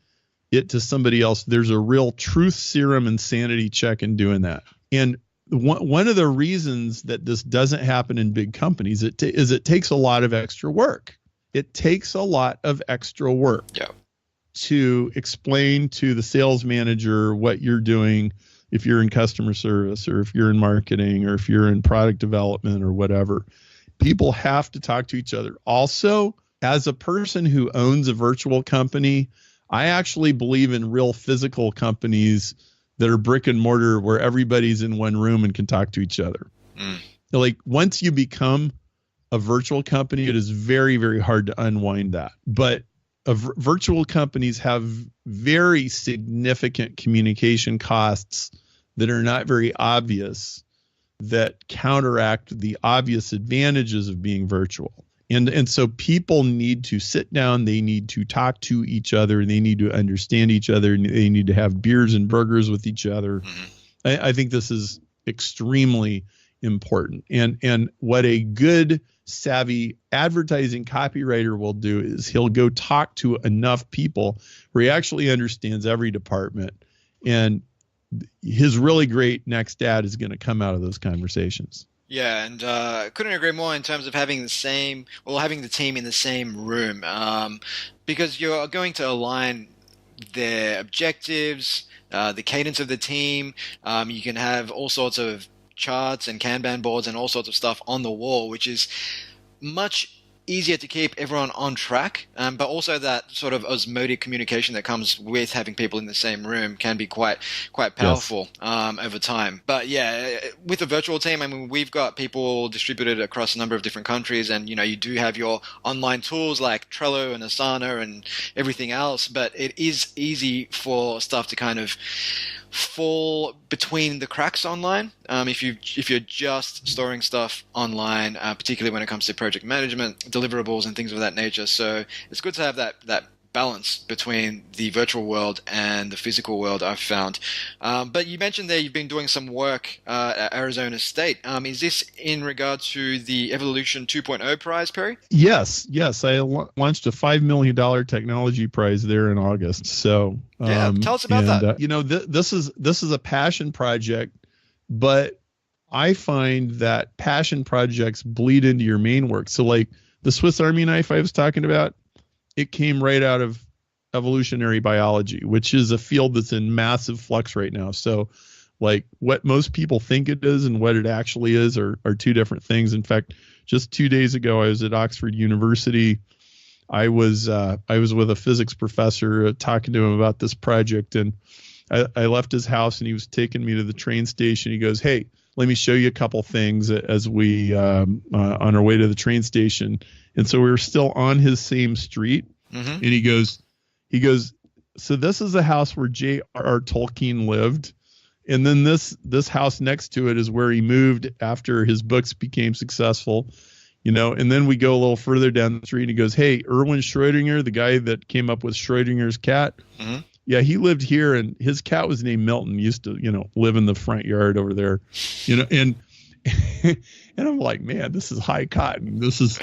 it to somebody else, there's a real truth serum and sanity check in doing that. And one of the reasons that this doesn't happen in big companies is it takes a lot of extra work. It takes a lot of extra work to explain to the sales manager what you're doing, if you're in customer service or if you're in marketing or if you're in product development or whatever. People have to talk to each other. Also, as a person who owns a virtual company, I actually believe in real physical companies that are brick and mortar where everybody's in one room and can talk to each other. Like, once you become a virtual company, it is very, very hard to unwind that. But virtual companies have very significant communication costs that are not very obvious, that counteract the obvious advantages of being virtual. And so people need to sit down, they need to talk to each other, they need to understand each other, and they need to have beers and burgers with each other. I think this is extremely important. And what a good, savvy advertising copywriter will do is he'll go talk to enough people where he actually understands every department, and his really great next ad is going to come out of those conversations. Yeah, and couldn't agree more in terms of having the team in the same room, because you're going to align their objectives, the cadence of the team. You can have all sorts of charts and Kanban boards and all sorts of stuff on the wall, which is much easier to keep everyone on track, but also that sort of osmotic communication that comes with having people in the same room can be quite powerful over time. But yeah, with the virtual team, I mean, we've got people distributed across a number of different countries, and you do have your online tools like Trello and Asana and everything else, but it is easy for stuff to kind of fall between the cracks online if you're just storing stuff online, particularly when it comes to project management, deliverables, and things of that nature. So it's good to have that balance between the virtual world and the physical world, I've found. But you mentioned there you've been doing some work at Arizona State. Is this in regard to the Evolution 2.0 prize, Perry? Yes. I launched a $5 million technology prize there in August. So tell us about that. This is a passion project, but I find that passion projects bleed into your main work. So like the Swiss Army knife I was talking about, it came right out of evolutionary biology, which is a field that's in massive flux right now. So like what most people think it is and what it actually is are two different things. In fact, just 2 days ago, I was at Oxford University. I was with a physics professor talking to him about this project, and I left his house and he was taking me to the train station. He goes, "Hey, let me show you a couple things," as we on our way to the train station. And so we were still on his same street. Mm-hmm. And he goes, "So this is the house where J.R.R. Tolkien lived. And then this house next to it is where he moved after his books became successful, and then we go a little further down the street and he goes, 'Hey, Erwin Schrödinger, the guy that came up with Schrödinger's cat. Mm-hmm. Yeah, he lived here and his cat was named Milton. He used to, live in the front yard over there, and and I'm like, man, this is high cotton. This is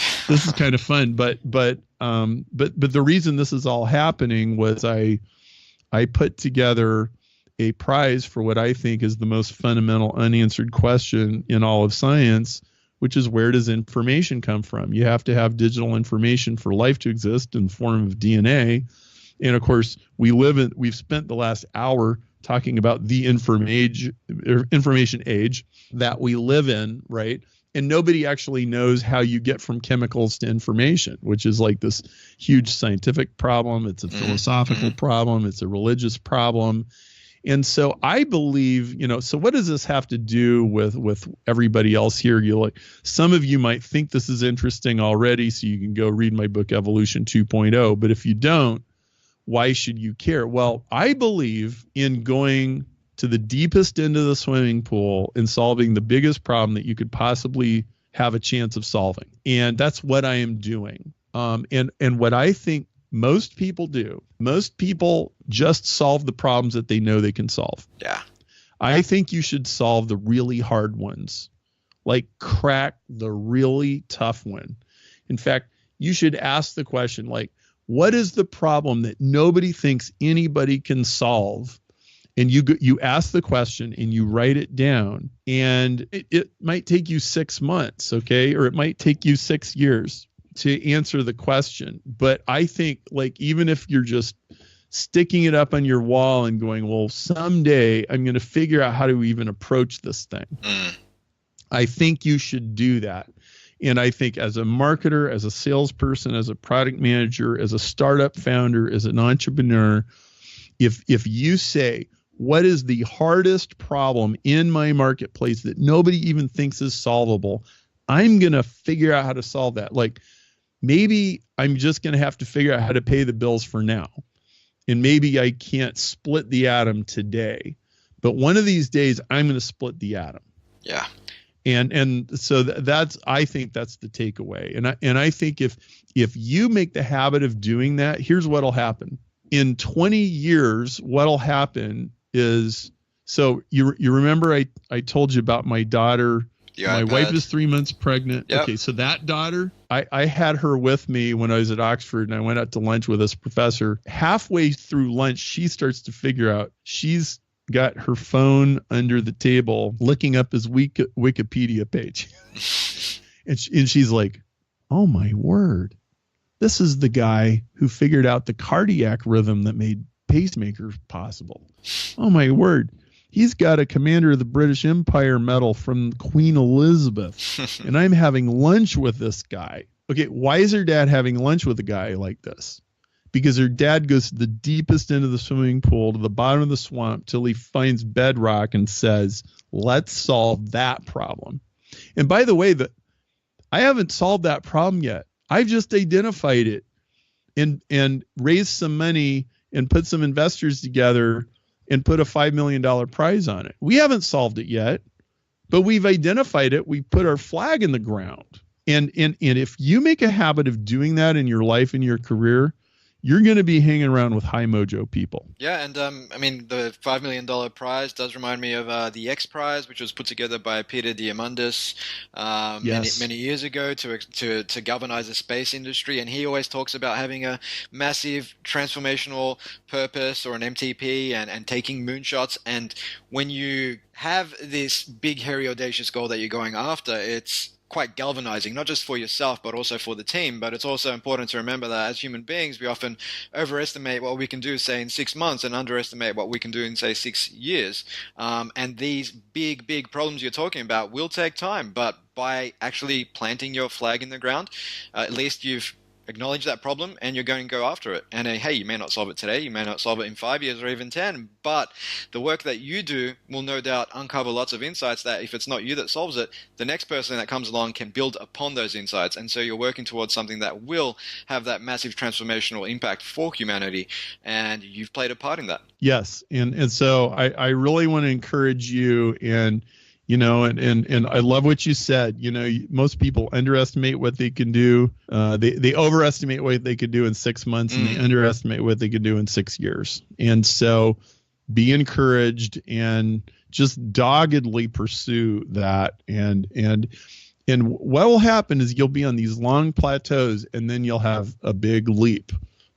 kind of fun. But the reason this is all happening was I put together a prize for what I think is the most fundamental unanswered question in all of science, which is, where does information come from? You have to have digital information for life to exist in the form of DNA. And of course, we've spent the last hour talking about the information age that we live in, right? And nobody actually knows how you get from chemicals to information, which is like this huge scientific problem. It's a philosophical problem. It's a religious problem. And so I believe, so what does this have to do with everybody else here? Some of you might think this is interesting already, so you can go read my book, Evolution 2.0. But if you don't, why should you care? Well, I believe in going to the deepest end of the swimming pool and solving the biggest problem that you could possibly have a chance of solving. And that's what I am doing. And what I think most people do, most people just solve the problems that they know they can solve. Yeah. I think you should solve the really hard ones, like crack the really tough one. In fact, you should ask the question, like, what is the problem that nobody thinks anybody can solve? And you ask the question and you write it down, and it might take you 6 months, okay? Or it might take you 6 years to answer the question. But I think, like, even if you're just sticking it up on your wall and going, well, someday I'm going to figure out how to even approach this thing. I think you should do that. And I think as a marketer, as a salesperson, as a product manager, as a startup founder, as an entrepreneur, if you say, what is the hardest problem in my marketplace that nobody even thinks is solvable, I'm going to figure out how to solve that. Like, maybe I'm just going to have to figure out how to pay the bills for now. And maybe I can't split the atom today, but one of these days I'm going to split the atom. Yeah. And so I think that's the takeaway. And I think if you make the habit of doing that, here's what'll happen. In 20 years, what'll happen is, so you remember I told you about my daughter. My wife is 3 months pregnant. Yep. Okay, so that daughter, I had her with me when I was at Oxford, and I went out to lunch with this professor. Halfway through lunch, she starts to figure out she's got her phone under the table looking up his Wikipedia page. and she's like, oh my word, this is the guy who figured out the cardiac rhythm that made pacemakers possible. Oh my word, he's got a Commander of the British Empire medal from Queen Elizabeth. And I'm having lunch with this guy. Okay, why is her dad having lunch with a guy like this? Because her dad goes to the deepest end of the swimming pool, to the bottom of the swamp, till he finds bedrock and says, let's solve that problem. And by the way, I haven't solved that problem yet. I've just identified it and raised some money and put some investors together and put a $5 million prize on it. We haven't solved it yet, but we've identified it. We put our flag in the ground. And if you make a habit of doing that in your life and your career, you're going to be hanging around with high mojo people. Yeah, and I mean, the $5 million prize does remind me of the X Prize, which was put together by Peter Diamandis many years ago to galvanize the space industry. And he always talks about having a massive transformational purpose or an MTP and taking moonshots. And when you have this big, hairy, audacious goal that you're going after, it's quite galvanizing, not just for yourself, but also for the team. But it's also important to remember that as human beings, we often overestimate what we can do, say, in 6 months and underestimate what we can do in, say, 6 years. And these big problems you're talking about will take time. But by actually planting your flag in the ground, at least you've acknowledge that problem and you're going to go after it. And hey, you may not solve it today, you may not solve it in 5 years or even 10, but the work that you do will no doubt uncover lots of insights that if it's not you that solves it, the next person that comes along can build upon those insights. And so you're working towards something that will have that massive transformational impact for humanity, and you've played a part in that. Yes. And so I really want to encourage you, and and I love what you said. Most people underestimate what they can do. They overestimate what they could do in 6 months, and they underestimate what they could do in 6 years. And so be encouraged and just doggedly pursue that. And what will happen is you'll be on these long plateaus, and then you'll have a big leap.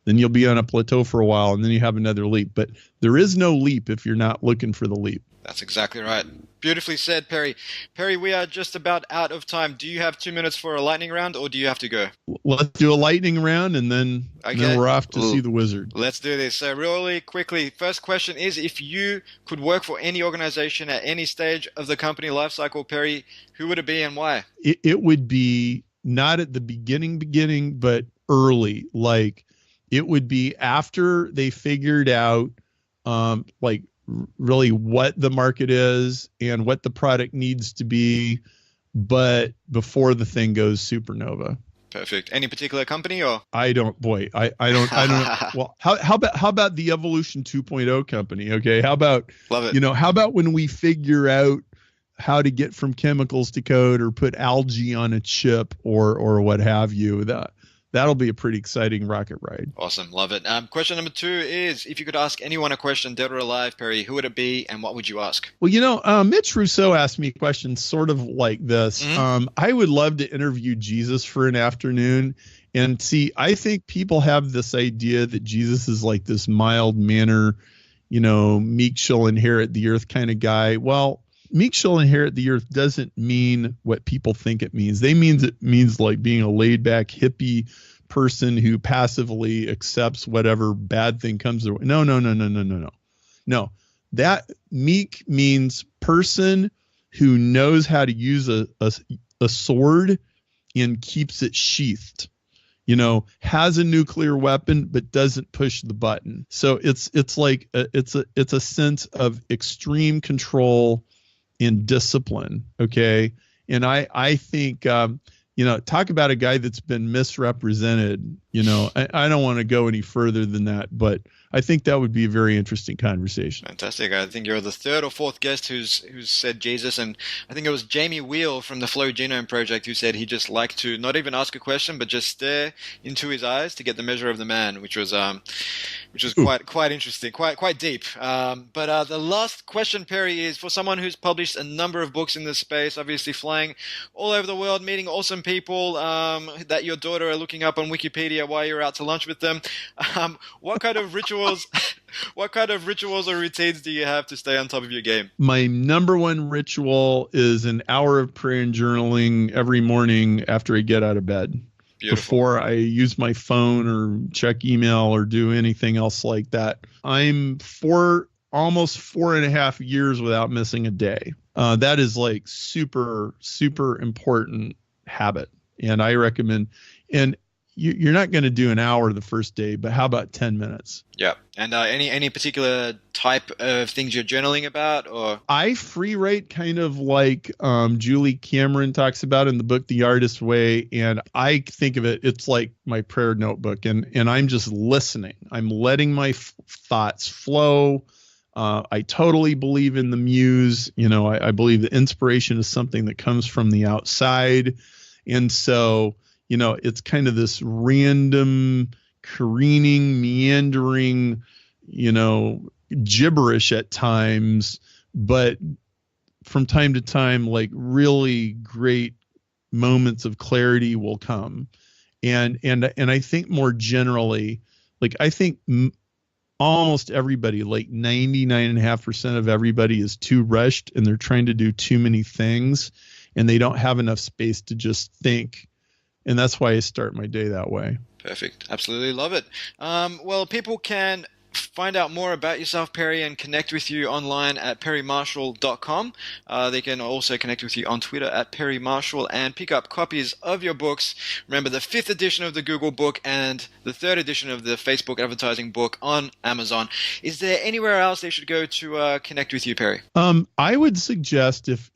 Then you'll be on a plateau for a while, and then you have another leap. But there is no leap if you're not looking for the leap. That's exactly right. Beautifully said, Perry. Perry, we are just about out of time. Do you have 2 minutes for a lightning round, or do you have to go? Let's do a lightning round, and then we're off to see the wizard. Let's do this. So really quickly, first question is, if you could work for any organization at any stage of the company lifecycle, Perry, who would it be and why? It would be not at the beginning, but early. Like, it would be after they figured out, really what the market is and what the product needs to be, but before the thing goes supernova. Perfect. Any particular company or? I don't. Well, how about the Evolution 2.0 company? Okay. How about, love it. How about when we figure out how to get from chemicals to code, or put algae on a chip, or what have you? That'll be a pretty exciting rocket ride. Awesome. Love it. Question number 2 is, if you could ask anyone a question, dead or alive, Perry, who would it be and what would you ask? Well, Mitch Rousseau asked me questions sort of like this. I would love to interview Jesus for an afternoon and see. I think people have this idea that Jesus is like this mild manner, meek shall inherit the earth kind of guy. Well, meek shall inherit the earth doesn't mean what people think it means. It means like being a laid back hippie person who passively accepts whatever bad thing comes their way. No. No, that meek means person who knows how to use a sword and keeps it sheathed. Has a nuclear weapon but doesn't push the button. So it's like it's a sense of extreme control in discipline. Okay. And I think, talk about a guy that's been misrepresented. I don't want to go any further than that, but I think that would be a very interesting conversation. Fantastic. I think you're the 3rd or 4th guest who's said Jesus, and I think it was Jamie Wheel from the Flow Genome Project who said he just liked to not even ask a question, but just stare into his eyes to get the measure of the man, which was quite interesting, quite deep. But the last question, Perry, is for someone who's published a number of books in this space, obviously flying all over the world, meeting awesome people that your daughter are looking up on Wikipedia while you're out to lunch with them. What kind of rituals or routines do you have to stay on top of your game? My number one ritual is an hour of prayer and journaling every morning after I get out of bed. Beautiful. Before I use my phone or check email or do anything else like that. I'm almost 4.5 years without missing a day. That is like super, super important habit. And I recommend And you're not going to do an hour the first day, but how about 10 minutes? Yeah. And any particular type of things you're journaling about, or? I free write kind of like Julie Cameron talks about in the book, The Artist's Way. And I think of it, it's like my prayer notebook. And I'm just listening. I'm letting my thoughts flow. I totally believe in the muse. I believe the inspiration is something that comes from the outside. And so, it's kind of this random, careening, meandering, gibberish at times, but from time to time, like really great moments of clarity will come. And I think more generally, like I think almost everybody, like 99.5% of everybody is too rushed and they're trying to do too many things and they don't have enough space to just think. And that's why I start my day that way. Perfect. Absolutely love it. Well, people can find out more about yourself, Perry, and connect with you online at perrymarshall.com. They can also connect with you on Twitter at perrymarshall and pick up copies of your books. Remember, the 5th edition of the Google book and the 3rd edition of the Facebook advertising book on Amazon. Is there anywhere else they should go to connect with you, Perry? I would suggest if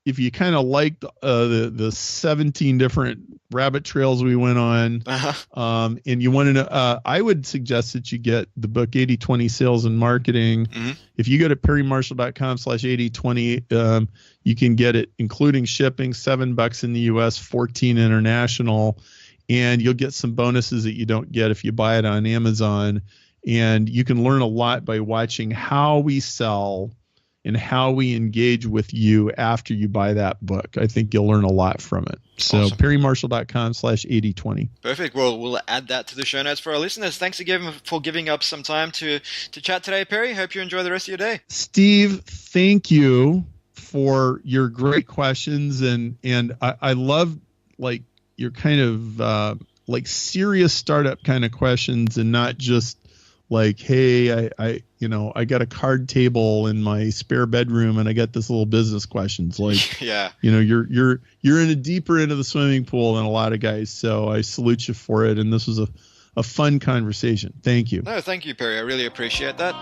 you kind of like the 17 different rabbit trails we went on, and you want to know, I would suggest that you get the book 80/20 Sales and Marketing. Mm-hmm. If you go to perrymarshall.com/80/20, you can get it, including shipping, $7 in the US, 14 international, and you'll get some bonuses that you don't get if you buy it on Amazon. And you can learn a lot by watching how we sell and how we engage with you after you buy that book. I think you'll learn a lot from it. So awesome. perrymarshall.com/80/20. Perfect. Well, we'll add that to the show notes for our listeners. Thanks again for giving up some time to chat today, Perry. Hope you enjoy the rest of your day. Steve, thank you for your great questions. And I love like your kind of like serious startup kind of questions and not just like, hey, I got a card table in my spare bedroom and I got this little business questions. Like, yeah, you're in a deeper end of the swimming pool than a lot of guys. So I salute you for it. And this was a fun conversation. Thank you. No, thank you, Perry. I really appreciate that.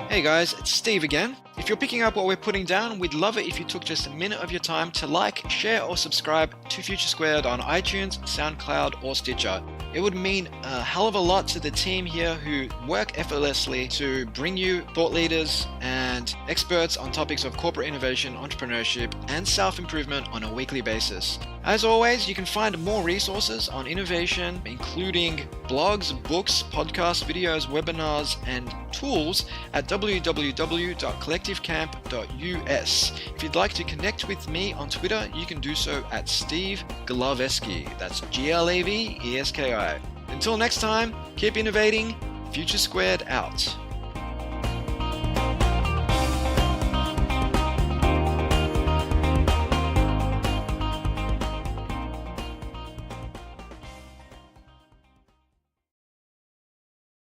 Hey guys, it's Steve again. If you're picking up what we're putting down, we'd love it if you took just a minute of your time to like, share, or subscribe to Future Squared on iTunes, SoundCloud, or Stitcher. It would mean a hell of a lot to the team here who work effortlessly to bring you thought leaders and experts on topics of corporate innovation, entrepreneurship, and self-improvement on a weekly basis. As always, you can find more resources on innovation, including blogs, books, podcasts, videos, webinars, and tools at www.collectivecamp.us. If you'd like to connect with me on Twitter, you can do so at Steve Glaveski. That's Glaveski. Until next time, keep innovating. Future Squared out.